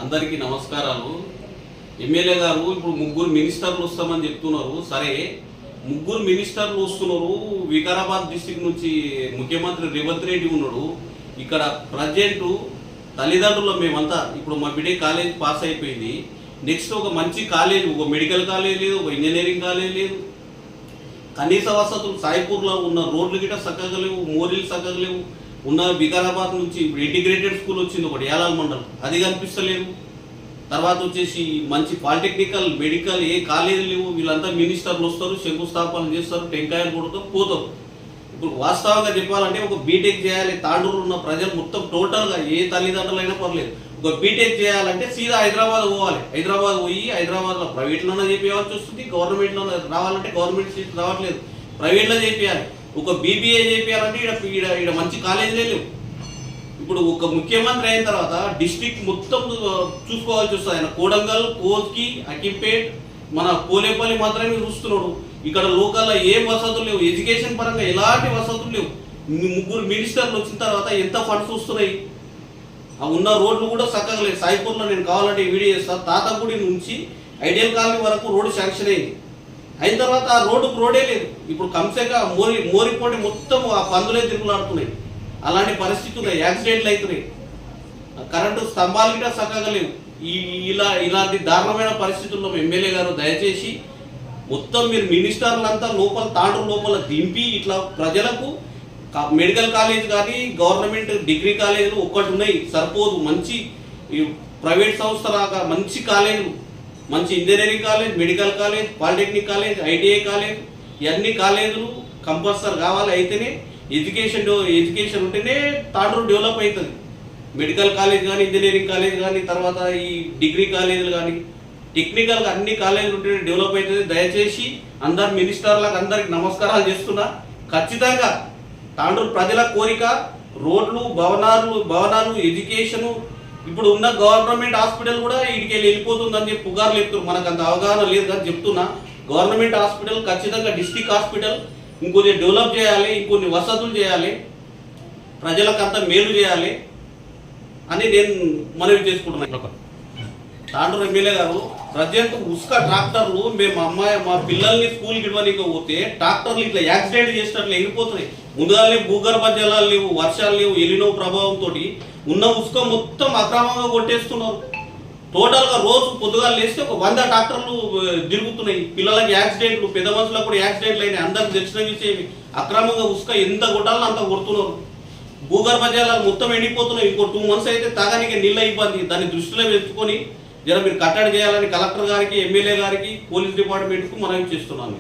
అందరికీ నమస్కారాలు. ఎమ్మెల్యే గారు ఇప్పుడు ముగ్గురు మినిస్టర్లు వస్తామని చెప్తున్నారు. సరే, ముగ్గురు మినిస్టర్లు వస్తున్నారు. వికారాబాద్ డిస్టిక్ నుంచి ముఖ్యమంత్రి రేవంత్ రెడ్డి ఉన్నాడు. ఇక్కడ ప్రజెంట్ తల్లిదండ్రులు మేమంతా ఇప్పుడు మా బిడ్డ కాలేజ్ పాస్ అయిపోయింది. నెక్స్ట్ ఒక మంచి కాలేజ్, ఒక మెడికల్ కాలేజ్ లేదు, ఒక ఇంజనీరింగ్ కాలేజ్ లేదు. కనీస వసతులు సాయిపూర్లో ఉన్న రోడ్లు గిట్ట చక్కగా లేవు, మోరీలు చక్కగా లేవు. ఉన్న వికారాబాద్ నుంచి ఇంటిగ్రేటెడ్ స్కూల్ వచ్చింది ఒకటి యాలాల్ మండలం, అది కనిపిస్తలేదు. తర్వాత వచ్చేసి మంచి పాలిటెక్నికల్, మెడికల్ ఏ కాలేజీ లేవు. వీళ్ళంతా మినిస్టర్లు వస్తారు, శంకుస్థాపన చేస్తారు, టెంకాయలు కొడతారు, పోతారు. ఇప్పుడు వాస్తవంగా చెప్పాలంటే ఒక బీటెక్ చేయాలి. తాండూరు ఉన్న ప్రజలు మొత్తం టోటల్గా ఏ తల్లిదండ్రులైనా పర్లేదు, ఒక బీటెక్ చేయాలంటే సీదా హైదరాబాద్ పోవాలి. హైదరాబాద్ పోయి హైదరాబాద్లో ప్రైవేట్లోనే చేపించాల్సి వస్తుంది. గవర్నమెంట్లో రావాలంటే గవర్నమెంట్ సీట్ రావట్లేదు, ప్రైవేట్లో చేపించాలి. ఒక బీబీఏ చేపించాలంటే ఇక్కడ మంచి కాలేజీలే లేవు. ఇప్పుడు ఒక ముఖ్యమంత్రి అయిన తర్వాత డిస్ట్రిక్ట్ మొత్తం చూసుకోవాల్సి వస్తుంది. ఆయన కోడంగల్, కోస్కి, అకింపేట్, మన పోలేపల్లి మాత్రమే చూస్తున్నాడు. ఇక్కడ లోకల్లో ఏం వసతులు లేవు, ఎడ్యుకేషన్ పరంగా ఎలాంటి వసతులు లేవు. ముగ్గురు మినిస్టర్లు వచ్చిన తర్వాత ఎంత ఫండ్స్ వస్తున్నాయి, ఆ ఉన్న రోడ్లు కూడా చక్కగా లేదు. సాయిపూర్లో నేను కావాలంటే వీడియో చేస్తాను. తాతగుడి నుంచి ఐడియల్ కాలనీ వరకు రోడ్డు శాంక్షన్ అయింది. అయిన తర్వాత ఆ రోడ్డుకు రోడే లేదు. ఇప్పుడు కంసేగా మోరిపోటీ మొత్తం ఆ పందులే తిరుగులాడుతున్నాయి. అలాంటి పరిస్థితి ఉన్నాయి, యాక్సిడెంట్లు అవుతున్నాయి. కరెంటు స్తంభాలు కూడా చక్కగా లేవు. ఇలాంటి దారుణమైన పరిస్థితుల్లో ఎమ్మెల్యే గారు దయచేసి మొత్తం మీరు మినిస్టర్లంతా లోపల తాండ్రు లోపల దింపి ఇట్లా ప్రజలకు మెడికల్ కాలేజ్ కానీ గవర్నమెంట్ డిగ్రీ కాలేజీలు ఒక్కటి ఉన్నాయి, సరిపోదు. మంచి ప్రైవేట్ సంస్థలాగా మంచి కాలేజీలు, మంచి engineering college, medical college, polytechnic college, ITI college, ఇవన్నీ కాలేజీలు కంపల్సరీ కావాలి. అయితేనే ఎడ్యుకేషన్ ఉంటేనే తాండూరు డెవలప్ అవుతుంది. మెడికల్ కాలేజ్ కానీ, ఇంజనీరింగ్ కాలేజ్ కానీ, తర్వాత ఈ డిగ్రీ కాలేజీలు కానీ, టెక్నికల్గా అన్ని కాలేజీలు ఉంటేనే డెవలప్ అవుతుంది. దయచేసి అందరు మినిస్టర్లకు అందరికి నమస్కారాలు చేస్తున్నా. ఖచ్చితంగా తాండూరు ప్రజల కోరిక రోడ్లు, భవనాలు, ఎడ్యుకేషను. ఇప్పుడు ఉన్న గవర్నమెంట్ హాస్పిటల్ కూడా వీటికి వెళ్ళిపోతుందని చెప్పి పుకార్లు చెప్తున్నారు. మనకు అంత అవగాహన లేదు కానీ చెప్తున్నా, గవర్నమెంట్ హాస్పిటల్ ఖచ్చితంగా డిస్ట్రిక్ట్ హాస్పిటల్ ఇంకొన్ని డెవలప్ చేయాలి, ఇంకొన్ని వసతులు చేయాలి, ప్రజలకు అంతా మేలు చేయాలి అని నేను మనవి చేసుకుంటున్నాను. తాండూరు ఎమ్మెల్యే గారు ప్రజెంట్ ఉస్క ట్రాక్టర్లు మేము మా పిల్లల్ని స్కూల్కి ఇవ్వడానికి పోతే ట్రాక్టర్లు ఇట్లా యాక్సిడెంట్ చేసినట్లు ఎగిరిపోతున్నాయి. ముందుగానే భూగర్భ జలాలు లేవు, వర్షాలు లేవు, ఎలినో ప్రభావంతో ఉన్న ఉస్క మొత్తం అక్రమంగా కొట్టేస్తున్నారు. టోటల్గా రోజు పొద్దుగా లేస్తే ఒక 100 ట్రాక్టర్లు తిరుగుతున్నాయి. పిల్లలకి యాక్సిడెంట్లు, పెద్ద మనుషులకు కూడా యాక్సిడెంట్లు అయినాయి. అందరికి తెలిసిన విషయం, అక్రమంగా ఉస్క ఎంత కొట్టాలో అంత కొడుతున్నారు. భూగర్భ జలాలు మొత్తం ఎండిపోతున్నాయి. ఇంకో 2 months అయితే తాగడానికి నీళ్ళ ఇబ్బంది. దాన్ని దృష్టిలో పెట్టుకొని జర మీరు కట్టడి చేయాలని కలెక్టర్ గారికి, ఎమ్మెల్యే గారికి, పోలీస్ డిపార్ట్మెంట్కు మనవి చేస్తున్నాను.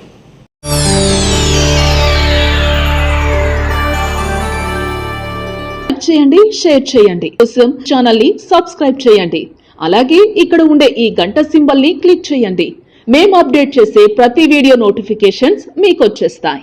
చేయండి, షేర్ చేయండి, కోసం ఛానల్ ని సబ్స్క్రైబ్ చేయండి. అలాగే ఇక్కడ ఉండే ఈ గంట సింబల్ ని క్లిక్ చేయండి. మేము అప్డేట్ చేసే ప్రతి వీడియో నోటిఫికేషన్స్ మీకు వచ్చేస్తాయి.